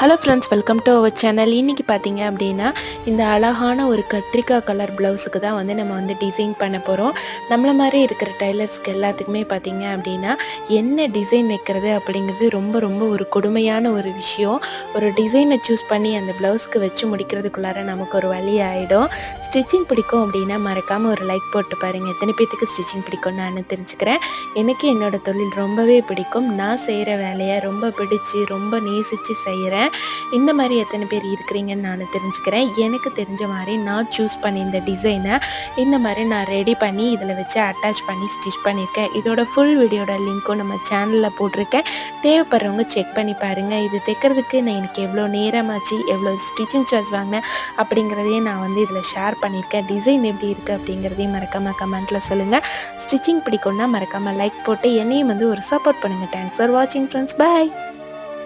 Hello friends, welcome to our channel. இன்றைக்கி பார்த்தீங்க அப்படின்னா இந்த அழகான ஒரு கத்திரிக்காய் கலர் ப்ளவுஸுக்கு தான் நம்ம டிசைன் பண்ண போகிறோம். நம்மள மாதிரி இருக்கிற டைலர்ஸ்க்கு எல்லாத்துக்குமே பார்த்தீங்க அப்படின்னா என்ன டிசைன் வைக்கிறது அப்படிங்கிறது ரொம்ப ரொம்ப ஒரு கொடுமையான ஒரு விஷயம். ஒரு டிசைனை சூஸ் பண்ணி அந்த ப்ளவுஸ்க்கு வச்சு முடிக்கிறதுக்குள்ளார நமக்கு ஒரு வழி ஆகிடும். ஸ்டிச்சிங் பிடிக்கும் அப்படின்னா மறக்காமல் ஒரு லைக் போட்டு பாருங்கள். எத்தனை பேத்துக்கு ஸ்டிச்சிங் பிடிக்கும்னு நான் தெரிஞ்சுக்கிறேன். எனக்கு என்னோடய தொழில் ரொம்பவே பிடிக்கும். நான் செய்கிற வேலையை ரொம்ப பிடிச்சி ரொம்ப நேசித்து செய்கிறேன். இந்த மாதிரி எத்தனை பேர் இருக்கிறீங்கன்னு நான் தெரிஞ்சுக்கிறேன். எனக்கு தெரிஞ்ச மாதிரி நான் சூஸ் பண்ணி இந்த டிசைனை இந்த மாதிரி நான் ரெடி பண்ணி இதில் வச்சு அட்டாச் பண்ணி ஸ்டிச் பண்ணியிருக்கேன். இதோட ஃபுல் வீடியோட லிங்க்கும் நம்ம சேனலில் போட்டிருக்கேன். தேவைப்படுறவங்க செக் பண்ணி பாருங்கள். இது தைக்கிறதுக்கு எனக்கு எவ்வளோ நேரமாச்சு, எவ்வளோ ஸ்டிச்சிங் சார்ஜ் வாங்கினேன் அப்படிங்கிறதையும் நான் இதில் ஷேர் பண்ணியிருக்கேன். டிசைன் எப்படி இருக்குது அப்படிங்கிறதையும் மறக்காமல் கமெண்ட்டில் சொல்லுங்கள். ஸ்டிச்சிங் பிடிக்கும்னா மறக்காமல் லைக் போட்டு என்னையும் ஒரு சப்போர்ட் பண்ணுங்கள். தேங்க்ஸ் ஃபார் வாட்சிங் ஃப்ரெண்ட்ஸ். பாய்.